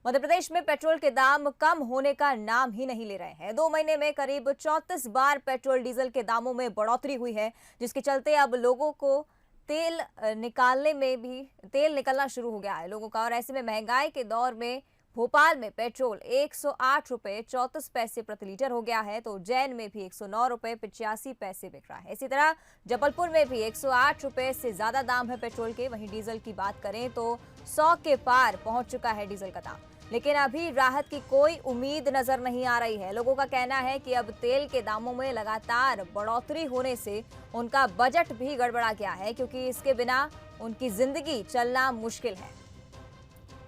मध्य प्रदेश में पेट्रोल के दाम कम होने का नाम ही नहीं ले रहे हैं। 2 महीने में करीब 34 बार पेट्रोल डीजल के दामों में बढ़ोतरी हुई है, जिसके चलते अब लोगों को तेल निकलना शुरू हो गया है लोगों का। और ऐसे में महंगाई के दौर में भोपाल में पेट्रोल 108 रुपए 34 पैसे प्रति लीटर हो गया है, तो उज्जैन में भी 109 रुपए 85 पैसे बिक रहा है। इसी तरह जबलपुर में भी 108 रुपए से ज्यादा दाम है पेट्रोल के। वहीं डीजल की बात करें तो 100 के पार पहुंच चुका है डीजल का दाम, लेकिन अभी राहत की कोई उम्मीद नजर नहीं आ रही है। लोगों का कहना है कि अब तेल के दामों में लगातार बढ़ोतरी होने से उनका बजट भी गड़बड़ा गया है, क्योंकि इसके बिना उनकी जिंदगी चलना मुश्किल है।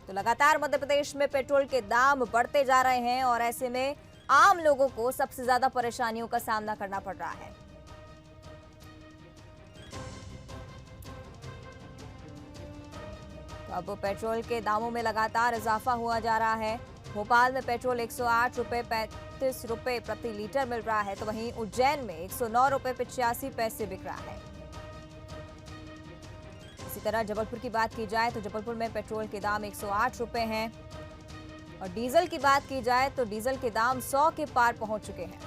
तो लगातार मध्य प्रदेश में पेट्रोल के दाम बढ़ते जा रहे हैं और ऐसे में आम लोगों को सबसे ज्यादा परेशानियों का सामना करना पड़ रहा है। तो अब पेट्रोल के दामों में लगातार इजाफा हुआ जा रहा है। भोपाल में पेट्रोल 108 रुपए 35 रुपए प्रति लीटर मिल रहा है, तो वहीं उज्जैन में 109 रुपए 85 पैसे बिक रहा है। इसी तरह जबलपुर की बात की जाए तो जबलपुर में पेट्रोल के दाम 108 रुपए हैं और डीजल की बात की जाए तो डीजल के दाम 100 के पार पहुंच चुके हैं।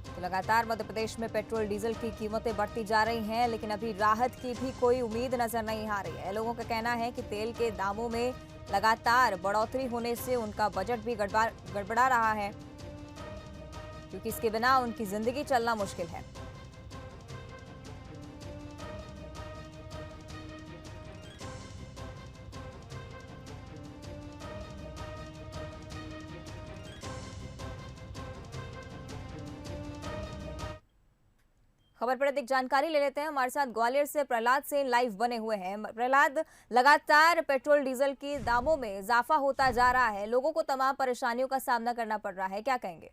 तो लगातार मध्य प्रदेश में पेट्रोल डीजल की कीमतें बढ़ती जा रही हैं, लेकिन अभी राहत की भी कोई उम्मीद नजर नहीं आ रही है। लोगों का कहना है कि तेल के दामों में लगातार बढ़ोतरी होने से उनका बजट भी गड़बड़ा रहा है, क्योंकि इसके बिना उनकी जिंदगी चलना मुश्किल है। खबर पर अधिक जानकारी ले लेते हैं। हमारे साथ ग्वालियर से प्रहलाद सेन लाइव बने हुए हैं। प्रहलाद, लगातार पेट्रोल डीजल के दामों में इजाफा होता जा रहा है, लोगों को तमाम परेशानियों का सामना करना पड़ रहा है, क्या कहेंगे?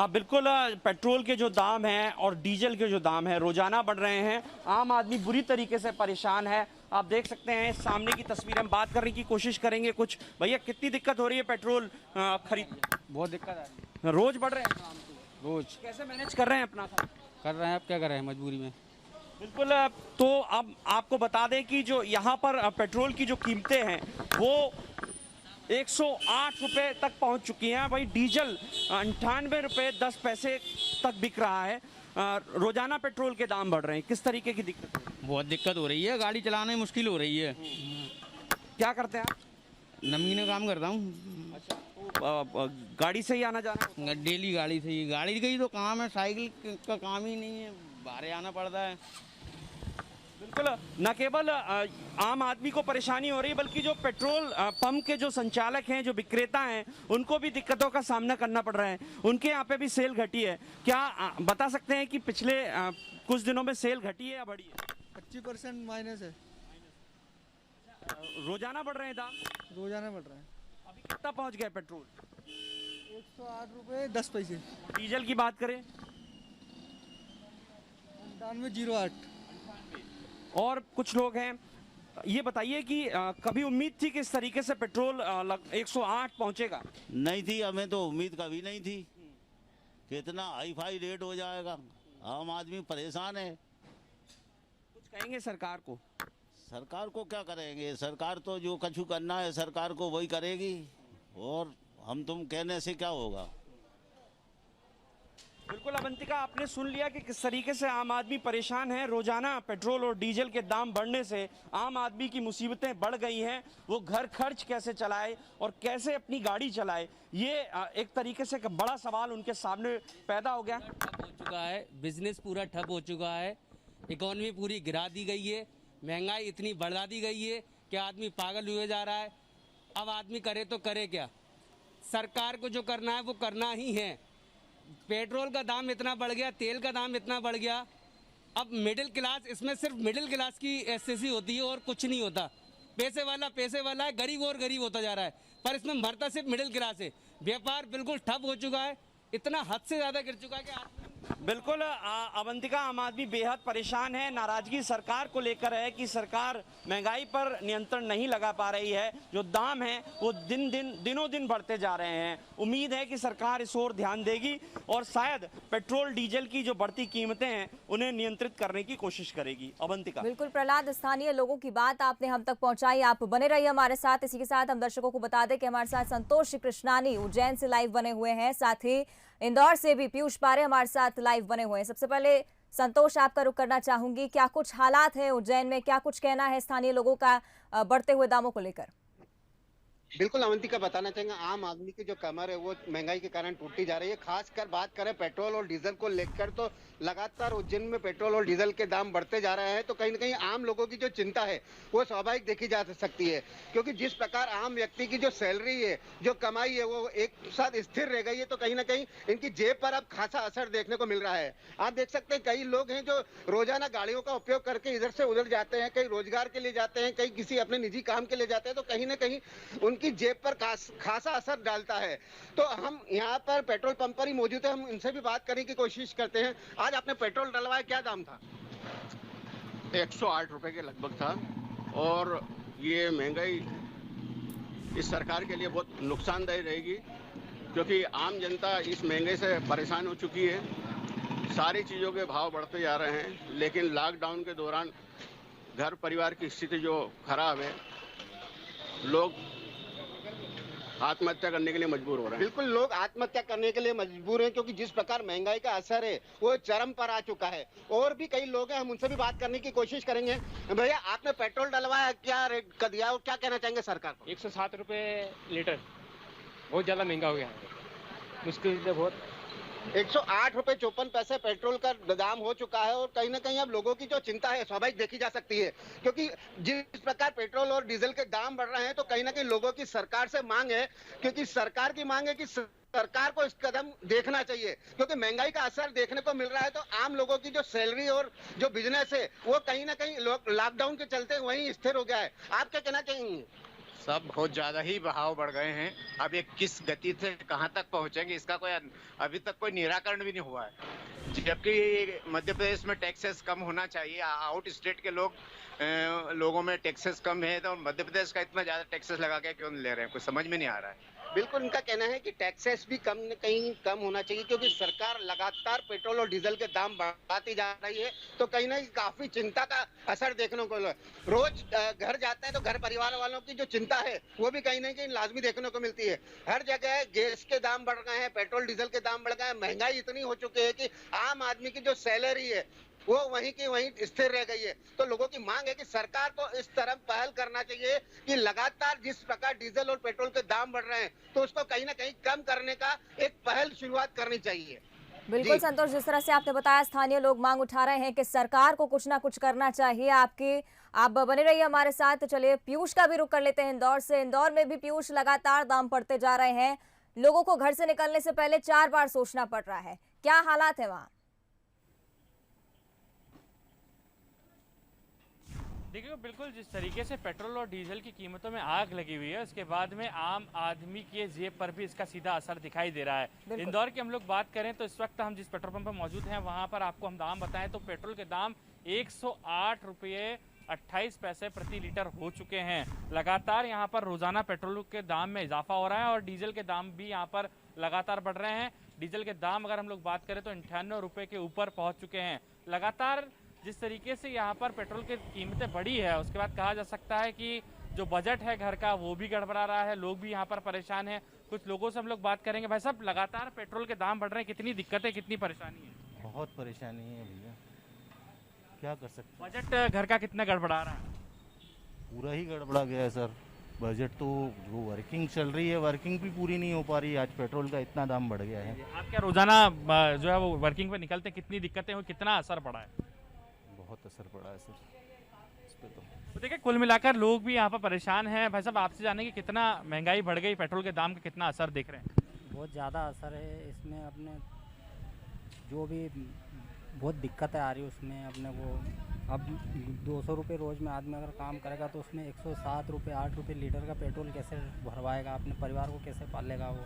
बिल्कुल, पेट्रोल के जो दाम हैं और डीजल के जो दाम हैं रोजाना बढ़ रहे हैं। आम आदमी बुरी तरीके से परेशान है। आप देख सकते हैं सामने की तस्वीर, हम बात करने की कोशिश करेंगे। कुछ भैया, कितनी दिक्कत हो रही है पेट्रोल खरीद? बहुत दिक्कत आ रही है। रोज बढ़ रहे हैं? रोज कैसे मैनेज कर रहे हैं अपना? कर रहे हैं, अब क्या कर रहे हैं, मजबूरी में। बिल्कुल, तो अब आपको बता दें कि जो यहाँ पर पेट्रोल की जो कीमतें हैं वो 108 रुपए तक पहुँच चुकी हैं। वही डीजल 98 रुपए 10 पैसे तक बिक रहा है। रोजाना पेट्रोल के दाम बढ़ रहे हैं, किस तरीके की दिक्कत है? बहुत दिक्कत हो रही है, गाड़ी चलाने में मुश्किल हो रही है। क्या करते हैं आप? नमकीन काम करता हूँ। अच्छा, तो गाड़ी से ही आना जाना? डेली गाड़ी से ही, गाड़ी का ही तो काम है, साइकिल का काम ही नहीं है, बाहर आना पड़ता है। बिल्कुल, न केवल आम आदमी को परेशानी हो रही है, बल्कि जो पेट्रोल पंप के जो संचालक हैं, जो विक्रेता हैं, उनको भी दिक्कतों का सामना करना पड़ रहा है। उनके यहाँ पे भी सेल घटी है। क्या बता सकते हैं कि पिछले कुछ दिनों में सेल घटी है या बढ़ी है? 25% माइनस है। रोजाना बढ़ रहे हैं दाम? रोजाना बढ़ रहा है। अभी कितना पहुंच गया पेट्रोल? 108 रुपये 10 पैसे। डीजल की बात करें? 9808। और कुछ लोग हैं, ये बताइए कि कभी उम्मीद थी कि इस तरीके से पेट्रोल 108 पहुंचेगा? नहीं थी, हमें तो उम्मीद कभी नहीं थी कि इतना हाई फाई रेट हो जाएगा। आम आदमी परेशान है। कुछ कहेंगे सरकार को? सरकार को क्या करेंगे, सरकार तो जो कछु करना है सरकार को वही करेगी, और हम तुम कहने से क्या होगा। बिल्कुल अवंतिका, आपने सुन लिया कि किस तरीके से आम आदमी परेशान है। रोजाना पेट्रोल और डीजल के दाम बढ़ने से आम आदमी की मुसीबतें बढ़ गई हैं। वो घर खर्च कैसे चलाए और कैसे अपनी गाड़ी चलाए, ये एक तरीके से बड़ा सवाल उनके सामने पैदा हो गया। ठप हो चुका है, बिजनेस पूरा ठप हो चुका है, इकोनॉमी पूरी गिरा दी गई है, महंगाई इतनी बढ़ा दी गई है कि आदमी पागल हुए जा रहा है। अब आदमी करे तो करे क्या? सरकार को जो करना है वो करना ही है। पेट्रोल का दाम इतना बढ़ गया, तेल का दाम इतना बढ़ गया। अब मिडिल क्लास, इसमें सिर्फ मिडिल क्लास की एहसासी होती है और कुछ नहीं होता। पैसे वाला है, गरीब और गरीब होता जा रहा है, पर इसमें मरता सिर्फ मिडिल क्लास है। व्यापार बिल्कुल ठप हो चुका है, इतना हद से ज़्यादा गिर चुका है कि आदमी बिल्कुल अवंतिका, आम आदमी बेहद परेशान है। नाराजगी सरकार को लेकर है कि सरकार महंगाई पर नियंत्रण नहीं लगा पा रही है। जो दाम है वो दिनों दिन बढ़ते जा रहे हैं। उम्मीद है कि सरकार इस ओर ध्यान देगी और शायद पेट्रोल डीजल की जो बढ़ती कीमतें हैं उन्हें नियंत्रित करने की कोशिश करेगी। अवंतिका। बिल्कुल प्रहलाद, स्थानीय लोगों की बात आपने हम तक पहुंचाई। आप बने रहिए हमारे साथ। इसी के साथ हम दर्शकों को बता दें कि हमारे साथ संतोष कृष्णानी उज्जैन से लाइव बने हुए हैं, साथ ही इंदौर से भी पीयूष पारे हमारे साथ लाइव बने हुए हैं। सबसे पहले संतोष, आपका रुख करना चाहूंगी, क्या कुछ हालात है उज्जैन में, क्या कुछ कहना है स्थानीय लोगों का बढ़ते हुए दामों को लेकर? बिल्कुल अवंतिका, बताना चाहेंगे आम आदमी की जो कमर है वो महंगाई के कारण टूटती जा रही है। खासकर बात करें पेट्रोल और डीजल को लेकर तो लगातार उज्जैन में पेट्रोल और डीजल के दाम बढ़ते जा रहे हैं। तो कहीं ना कहीं आम लोगों की जो चिंता है वो स्वाभाविक देखी जा सकती है, क्योंकि जिस प्रकार आम व्यक्ति की जो सैलरी है, जो कमाई है, वो एक साथ स्थिर रह गई है। तो कहीं ना कहीं इनकी जेब पर अब खासा असर देखने को मिल रहा है। आप देख सकते हैं कई लोग हैं जो रोजाना गाड़ियों का उपयोग करके इधर से उधर जाते हैं, कई रोजगार के लिए जाते हैं, कई किसी अपने निजी काम के लिए जाते हैं। तो कहीं ना कहीं उनकी जेब पर खासा असर डालता है। तो हम यहाँ पर पेट्रोल पंप पर ही मौजूद है, हम इनसे भी बात करने की कोशिश करते हैं। आज आपने पेट्रोल डलवाया, क्या दाम था? 108 रुपए के लगभग था। और ये महंगाई इस सरकार के लिए बहुत नुकसानदायी रहेगी, क्योंकि आम जनता इस महंगाई से परेशान हो चुकी है। सारी चीज़ों के भाव बढ़ते जा रहे हैं, लेकिन लॉकडाउन के दौरान घर परिवार की स्थिति जो खराब है, लोग आत्महत्या करने के लिए मजबूर हो रहे हैं। बिल्कुल, लोग आत्महत्या करने के लिए मजबूर हैं, क्योंकि जिस प्रकार महंगाई का असर है वो चरम पर आ चुका है। और भी कई लोग हैं, हम उनसे भी बात करने की कोशिश करेंगे। भैया, आपने पेट्रोल डलवाया, क्या रेट का दिया और क्या कहना चाहेंगे सरकार को? 107 रुपए लीटर, बहुत ज्यादा महंगा हो गया है, मुश्किल से बहुत। 108 रुपए 54 पैसे पेट्रोल का दाम हो चुका है। और कहीं ना कहीं अब लोगों की जो चिंता है स्वाभाविक देखी जा सकती है, क्योंकि जिस प्रकार पेट्रोल और डीजल के दाम बढ़ रहे हैं तो कहीं ना कहीं लोगों की सरकार से मांग है, क्योंकि सरकार की मांग है कि सरकार को इस कदम देखना चाहिए, क्योंकि महंगाई का असर देखने को मिल रहा है। तो आम लोगों की जो सैलरी और जो बिजनेस है वो कहीं ना कहीं लॉकडाउन के चलते वहीं स्थिर हो गया है। आप क्या कहना चाहेंगे? सब बहुत ज्यादा ही बहाव बढ़ गए हैं। अब ये किस गति से कहां तक पहुंचेंगे, इसका कोई अभी तक कोई निराकरण भी नहीं हुआ है। जबकि मध्य प्रदेश में टैक्सेस कम होना चाहिए, आउट स्टेट के लोगों में टैक्सेस कम है, तो मध्य प्रदेश का इतना ज्यादा टैक्सेस लगा के क्यों ले रहे हैं, कुछ समझ में नहीं आ रहा है। बिल्कुल, इनका कहना है कि टैक्सेस भी कम न कहीं कम होना चाहिए, क्योंकि सरकार लगातार पेट्रोल और डीजल के दाम बढ़ाती जा रही है। तो कहीं ना कहीं काफी चिंता का असर देखने को रोज घर जाते हैं तो घर परिवार वालों की जो चिंता है वो भी कहीं ना कहीं लाजमी देखने को मिलती है। हर जगह गैस के दाम बढ़ गए हैं, पेट्रोल डीजल के दाम बढ़ गए हैं, महंगाई इतनी हो चुकी है कि आम आदमी की जो सैलरी है वो वहीं की वहीं स्थिर रह गई है। तो लोगों की मांग है कि सरकार को इस तरफ पहल करना चाहिए कि लगातार जिस प्रकार डीजल और पेट्रोल के दाम बढ़ रहे हैं तो उसको कहीं ना कहीं कम करने का एक पहल शुरुआत करनी चाहिए। बिल्कुल संतोष, जिस तरह से आपने बताया स्थानीय लोग मांग उठा रहे हैं कि सरकार को कुछ ना कुछ करना चाहिए। आप बने रहिए हमारे साथ। तो चलिए पीयूष का भी रुख कर लेते हैं इंदौर से। इंदौर में भी पीयूष लगातार दाम बढ़ते जा रहे हैं, लोगों को घर से निकलने से पहले 4 बार सोचना पड़ रहा है, क्या हालात है वहाँ? देखिए बिल्कुल, जिस तरीके से पेट्रोल और डीजल की कीमतों में आग लगी हुई है, उसके बाद में आम आदमी की जेब पर भी इसका सीधा असर दिखाई दे रहा है। इंदौर की हम लोग बात करें तो इस वक्त हम जिस पेट्रोल पंप पर मौजूद हैं वहां पर आपको हम दाम बताएं तो पेट्रोल के दाम 108 रुपये 28 पैसे प्रति लीटर हो चुके हैं। लगातार यहाँ पर रोजाना पेट्रोल के दाम में इजाफा हो रहा है और डीजल के दाम भी यहाँ पर लगातार बढ़ रहे हैं। डीजल के दाम अगर हम लोग बात करें तो 98 रुपये के ऊपर पहुँच चुके हैं। लगातार जिस तरीके से यहाँ पर पेट्रोल की कीमतें बढ़ी है, उसके बाद कहा जा सकता है कि जो बजट है घर का वो भी गड़बड़ा रहा है, लोग भी यहाँ पर परेशान हैं। कुछ लोगों से हम लोग बात करेंगे। भाई साहब, लगातार पेट्रोल के दाम बढ़ रहे हैं, कितनी दिक्कतें, कितनी परेशानी है? बहुत परेशानी है भैया, क्या कर सकते हैं। बजट घर का कितना गड़बड़ा रहा है? पूरा ही गड़बड़ा गया है सर। बजट तो जो वर्किंग चल रही है, वर्किंग भी पूरी नहीं हो पा रही। आज पेट्रोल का इतना दाम बढ़ गया है। आप क्या रोजाना जो है वो वर्किंग पे निकलते, कितनी दिक्कतें हुई, कितना असर पड़ा है? बहुत असर पड़ा है सर इस पे। तो देखिए कुल मिलाकर लोग भी यहाँ पर परेशान हैं। भाई साहब, आपसे जानेंगे कितना महंगाई बढ़ गई, पेट्रोल के दाम का कितना असर देख रहे हैं? बहुत ज़्यादा असर है इसमें। अपने जो भी बहुत दिक्कतें आ रही है उसमें अपने को। अब 200 रुपये रोज़ में आदमी अगर काम करेगा तो उसमें 107 रुपये 8 रुपये लीटर का पेट्रोल कैसे भरवाएगा, अपने परिवार को कैसे पालेगा वो?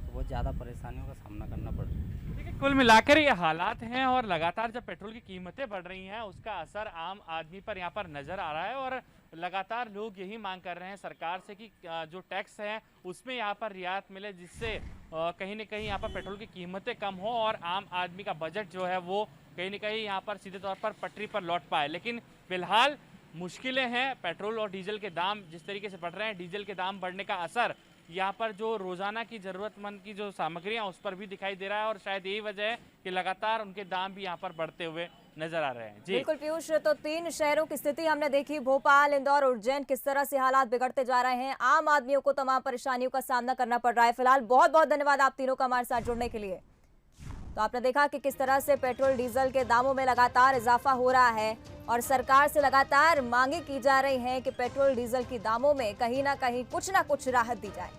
तो बहुत ज़्यादा परेशानियों का सामना करना पड़ रहा है। देखिए, कुल मिलाकर ये हालात हैं और लगातार जब पेट्रोल की कीमतें बढ़ रही हैं उसका असर आम आदमी पर यहाँ पर नज़र आ रहा है और लगातार लोग यही मांग कर रहे हैं सरकार से कि जो टैक्स है उसमें यहाँ पर रियायत मिले, जिससे कहीं न कहीं यहाँ पर पेट्रोल की कीमतें कम हो और आम आदमी का बजट जो है वो कहीं न कहीं यहाँ पर सीधे तौर पर पटरी पर लौट पाए। लेकिन फिलहाल मुश्किलें हैं, पेट्रोल और डीजल के दाम जिस तरीके से बढ़ रहे हैं, डीजल के दाम बढ़ने का असर यहाँ पर जो रोजाना की जरूरतमंद की जो सामग्रियां उस पर भी दिखाई दे रहा है और शायद यही वजह है कि लगातार उनके दाम भी यहाँ पर बढ़ते हुए नजर आ रहे हैं। जी बिल्कुल पीयूष, तो 3 शहरों की स्थिति हमने देखी, भोपाल, इंदौर और उज्जैन, किस तरह से हालात बिगड़ते जा रहे हैं, आम आदमियों को तमाम परेशानियों का सामना करना पड़ रहा है। फिलहाल बहुत बहुत धन्यवाद आप तीनों का हमारे साथ जुड़ने के लिए। तो आपने देखा कि किस तरह से पेट्रोल डीजल के दामों में लगातार इजाफा हो रहा है और सरकार से लगातार मांगे की जा रही हैं कि पेट्रोल डीजल की दामों में कहीं ना कहीं कुछ ना कुछ राहत दी जाए।